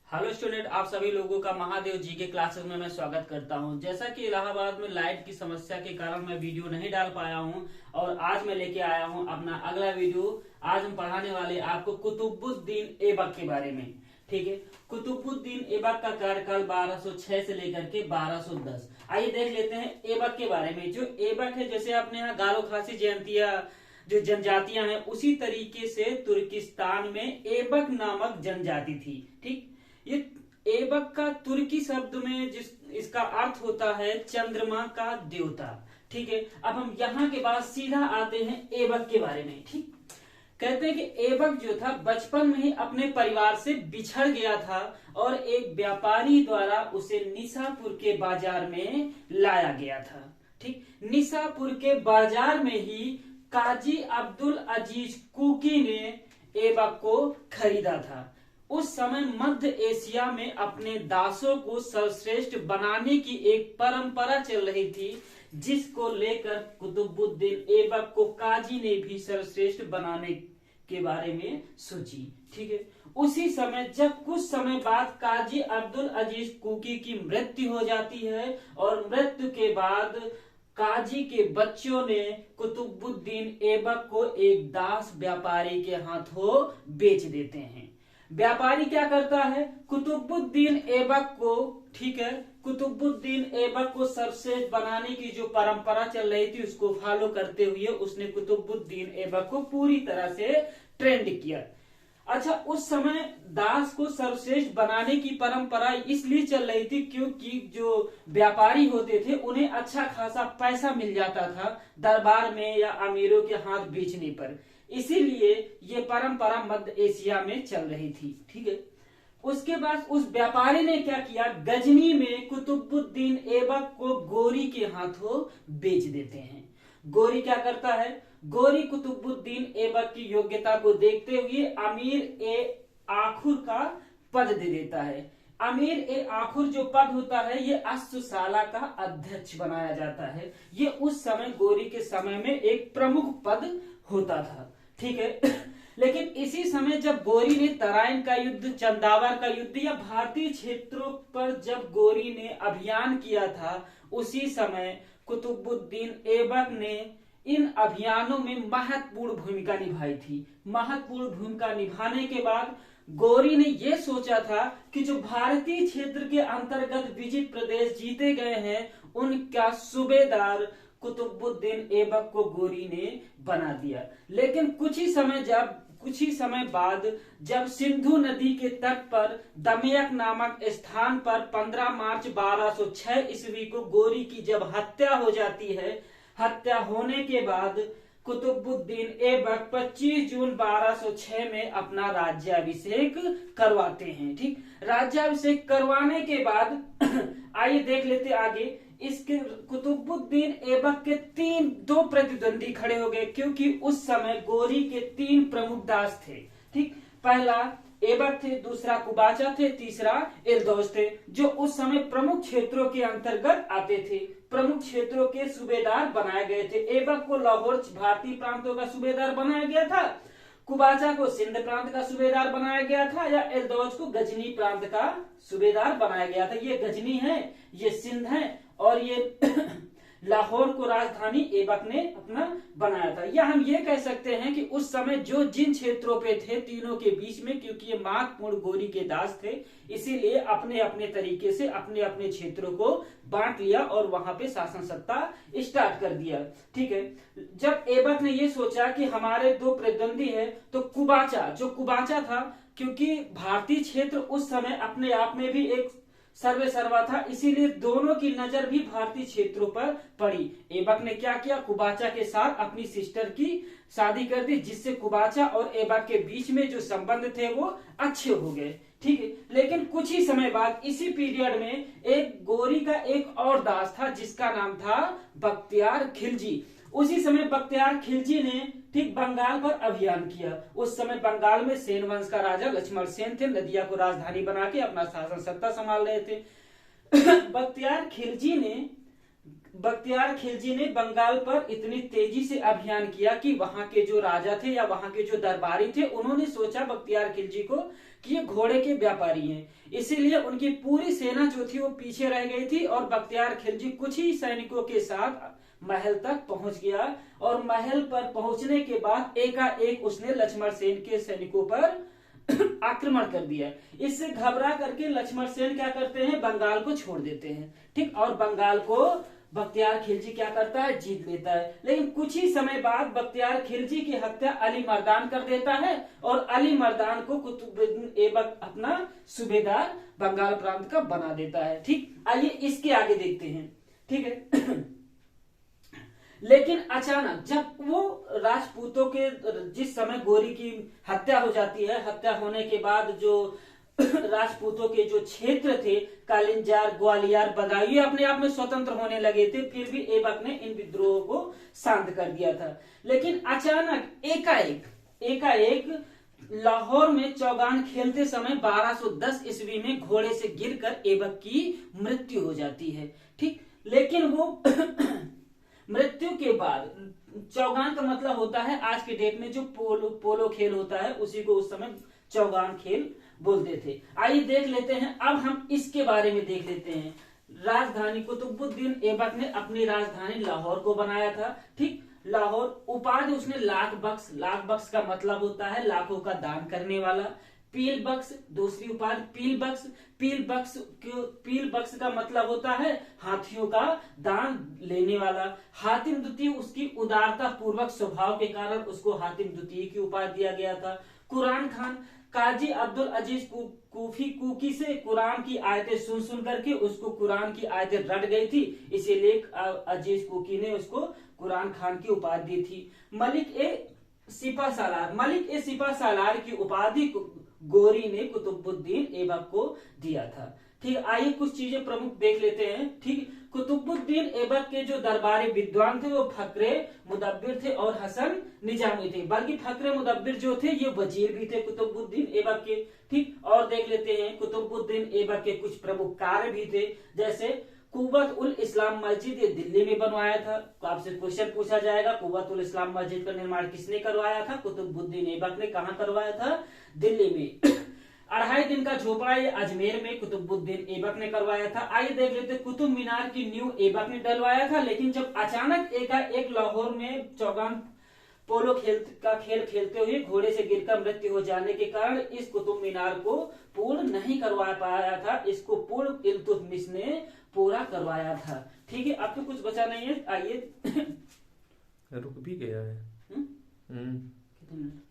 Hello student, आप सभी लोगों का महादेव जी के क्लासेस में मैं स्वागत करता हूं। जैसा कि इलाहाबाद में लाइट की समस्या के कारण मैं वीडियो नहीं डाल पाया हूं और आज मैं लेके आया हूं अपना अगला वीडियो। आज हम पढ़ाने वाले आपको कुतुबुद्दीन ऐबक के बारे में। ठीक है, कुतुबुद्दीन ऐबक का कार्यकाल 1206 से लेकर के 1210। आइए देख लेते हैं ऐबक के बारे में। जो ऐबक है, जैसे अपने यहाँ गारो खासी जयंतिया जो जनजातियां हैं, उसी तरीके से तुर्किस्तान में ऐबक नामक जनजाति थी। ठीक, ये ऐबक का तुर्की शब्द में इसका अर्थ होता है चंद्रमा का देवता। ठीक है, अब हम यहाँ के बाद सीधा आते हैं ऐबक के बारे में। ठीक, कहते हैं कि ऐबक जो था बचपन में ही अपने परिवार से बिछड़ गया था और एक व्यापारी द्वारा उसे निसापुर के बाजार में लाया गया था। ठीक, निसापुर के बाजार में ही काजी अब्दुल अजीज कुकी ने ऐबक को खरीदा था। उस समय मध्य एशिया में अपने दासों को सर्वश्रेष्ठ बनाने की एक परंपरा चल रही थी, जिसको लेकर कुतुबुद्दीन ऐबक को काजी ने भी सर्वश्रेष्ठ बनाने के बारे में सोची। ठीक है, उसी समय जब कुछ समय बाद काजी अब्दुल अजीज कुकी की मृत्यु हो जाती है और मृत्यु के बाद काजी के बच्चों ने कुतुबुद्दीन ऐबक को एक दास व्यापारी के हाथों बेच देते हैं। व्यापारी क्या करता है, कुतुबुद्दीन ऐबक को, ठीक है, कुतुबुद्दीन ऐबक को सर्वश्रेष्ठ बनाने की जो परंपरा चल रही थी उसको फॉलो करते हुए उसने कुतुबुद्दीन ऐबक को पूरी तरह से ट्रेंड किया। अच्छा, उस समय दास को सर्वश्रेष्ठ बनाने की परंपरा इसलिए चल रही थी क्योंकि जो व्यापारी होते थे उन्हें अच्छा खासा पैसा मिल जाता था दरबार में या अमीरों के हाथ बेचने पर। इसीलिए ये परंपरा मध्य एशिया में चल रही थी। ठीक है, उसके बाद उस व्यापारी ने क्या किया, गजनी में कुतुबुद्दीन ऐबक को गोरी के हाथों बेच देते हैं। गोरी क्या करता है, गोरी कुतुबुद्दीन ऐबक की योग्यता को देखते हुए अमीर ए आखुर का पद दे देता है। अमीर ए आखुर जो पद होता है ये अश्वशाला का अध्यक्ष बनाया जाता है। ये उस समय गोरी के समय में एक प्रमुख पद होता था। ठीक है, लेकिन इसी समय जब गोरी ने तराइन का युद्ध, चंदावर का युद्ध या भारतीय क्षेत्रों पर जब गोरी ने अभियान किया था, उसी समय कुतुबुद्दीन ऐबक ने इन अभियानों में महत्वपूर्ण भूमिका निभाई थी। महत्वपूर्ण भूमिका निभाने के बाद गोरी ने यह सोचा था कि जो भारतीय क्षेत्र के अंतर्गत विजित प्रदेश जीते गए हैं उनका सूबेदार कुतुबुद्दीन ऐबक को गोरी ने बना दिया। लेकिन कुछ ही समय बाद जब सिंधु नदी के तट पर दमयक नामक स्थान पर 15 मार्च 1206 ईस्वी को गोरी की जब हत्या हो जाती है, हत्या होने के बाद कुतुबुद्दीन ऐबक 25 जून 1206 में अपना राज्याभिषेक करवाते हैं। ठीक, राज्याभिषेक करवाने के बाद आइए देख लेते आगे। इसके कुतुबुद्दीन ऐबक के दो प्रतिद्वंदी खड़े हो गए क्योंकि उस समय गोरी के 3 प्रमुख दास थे। ठीक, पहला ऐबक थे, दूसरा कुबाचा थे, तीसरा इल्दौज थे, जो उस समय प्रमुख क्षेत्रों के अंतर्गत आते थे। प्रमुख क्षेत्रों के सूबेदार बनाए गए थे। ऐबक को लाहौर भारतीय प्रांतों का सूबेदार बनाया गया था, कुबाचा को सिंध प्रांत का सूबेदार बनाया गया था या इल्दौज को गजनी प्रांत का सूबेदार बनाया गया था। ये गजनी है, ये सिंध है और ये लाहौर को राजधानी ऐबक ने अपना बनाया था। या हम ये कह सकते हैं कि उस समय जो जिन क्षेत्रों पे थे तीनों के बीच में, क्योंकि ये महत्वपूर्ण गोरी के दास थे, इसीलिए अपने अपने तरीके से अपने अपने क्षेत्रों को बांट लिया और वहां पे शासन सत्ता स्टार्ट कर दिया। ठीक है, जब ऐबक ने ये सोचा कि हमारे 2 प्रतिद्वंदी है, तो कुबाचा था, क्योंकि भारतीय क्षेत्र उस समय अपने आप में भी एक सर्वे सर्वा था, इसीलिए दोनों की नजर भी भारतीय क्षेत्रों पर पड़ी। ऐबक ने क्या किया, कुबाचा के साथ अपनी सिस्टर की शादी कर दी, जिससे कुबाचा और ऐबक के बीच में जो संबंध थे वो अच्छे हो गए। ठीक है, लेकिन कुछ ही समय बाद इसी पीरियड में एक गोरी का एक और दास था जिसका नाम था बख्तियार खिलजी। उसी समय बख्तियार खिलजी ने ठीक बंगाल पर अभियान किया। उस समय बंगाल में सेन वंश का राजा लक्ष्मण सेन थे, नदिया को राजधानी बना के अपना शासन सत्ता संभाल रहे थे। बख्तियार खिलजी ने बख्तियार खिलजी ने बंगाल पर इतनी तेजी से अभियान किया कि वहां के जो राजा थे या वहां के जो दरबारी थे, उन्होंने सोचा बख्तियार खिलजी को कि ये घोड़े के व्यापारी हैं, इसीलिए उनकी पूरी सेना जो थी वो पीछे रह गई थी और बख्तियार खिलजी कुछ ही सैनिकों के साथ महल तक पहुंच गया। और महल पर पहुंचने के बाद एकाएक उसने लक्ष्मण सेन के सैनिकों पर आक्रमण कर दिया। इससे घबरा करके लक्ष्मण सेन क्या करते हैं, बंगाल को छोड़ देते हैं, ठीक। और बंगाल को बख्तियार खिलजी क्या करता है, जीत लेता है। लेकिन कुछ ही समय बाद बख्तियार खिलजी की हत्या अली मर्दान कर देता है और अली मर्दान को कुतुबुद्दीन ऐबक अपना सूबेदार बंगाल प्रांत का बना देता है, ठीक। आइए इसके आगे देखते हैं, ठीक है। लेकिन अचानक जब वो राजपूतों के जिस समय गोरी की हत्या हो जाती है, हत्या होने के बाद जो राजपूतों के जो क्षेत्र थे, कालिंजार, ग्वालियर, बदायूं, ये अपने आप में स्वतंत्र होने लगे थे, फिर भी ऐबक ने इन विद्रोहों को शांत कर दिया था। लेकिन अचानक एकाएक लाहौर में चौगान खेलते समय 1210 ईस्वी में घोड़े से गिरकर ऐबक की मृत्यु हो जाती है, ठीक। लेकिन वो मृत्यु के बाद, चौगान का मतलब होता है आज के डेट में जो पोलो खेल होता है, उसी को उस समय चौगान खेल बोलते थे। आइए देख लेते हैं, अब हम इसके बारे में देख लेते हैं। राजधानी कुतुबुद्दीन ऐबक ने अपनी राजधानी लाहौर को बनाया था, ठीक। लाहौर उपाधि उसने लाख बख्श का मतलब होता है लाखों का दान करने वाला। पील बख्श दूसरी उपाधि, पील बख्श का मतलब होता है हाथियों का दान लेने वाला। हातिम द्वितीय उसकी उदारता पूर्वक स्वभाव के कारण उसको हातिम द्वितीय की उपाधि दिया गया था। कुरान खान, काजी अब्दुल अजीज कुकी से कुरान की आयतें सुन करके उसको कुरान की आयतें रट गई थी, इसीलिए अजीज कुकी ने उसको कुरान खान की उपाधि दी थी। मलिक ए सिपा सालार की उपाधि गोरी ने कुतुबुद्दीन ऐबक को दिया था, ठीक। आइए कुछ चीजें प्रमुख देख लेते हैं, ठीक। कुतुबुद्दीन ऐबक के जो दरबारी विद्वान थे वो फकरे मुदब्बिर थे और हसन निजामी थे, बल्कि फकरे मुदब्बिर जो थे ये वजीर भी थे कुतुबुद्दीन ऐबक के, ठीक। और देख लेते हैं कुतुबुद्दीन ऐबक के कुछ प्रमुख कार्य भी थे, जैसे कुव्वत उल इस्लाम मस्जिद ये दिल्ली में बनवाया था। तो आपसे क्वेश्चन पूछा जाएगा, कुव्वत उल इस्लाम मस्जिद का निर्माण किसने करवाया था, कुतुबुद्दीन ऐबक ने। कहाँ करवाया था, दिल्ली में। 2.5 दिन का झोपड़ा ये अजमेर में कुतुबुद्दीन ऐबक ने करवाया था। आइए देख लेते हैं, कुतुब मीनार की नींव ऐबक ने डलवाया था, लेकिन जब अचानक एक लाहौर में चौगान पोलो खेल खेलते हुए घोड़े से गिरकर मृत्यु हो जाने के कारण इस कुतुब मीनार को पूर्ण नहीं करवा पाया था, इसको पूर्ण इल्तुतमिश ने पूरा करवाया था, ठीक है। अब तो कुछ बचा नहीं है, आइए रुक भी गया है। कितने मिनट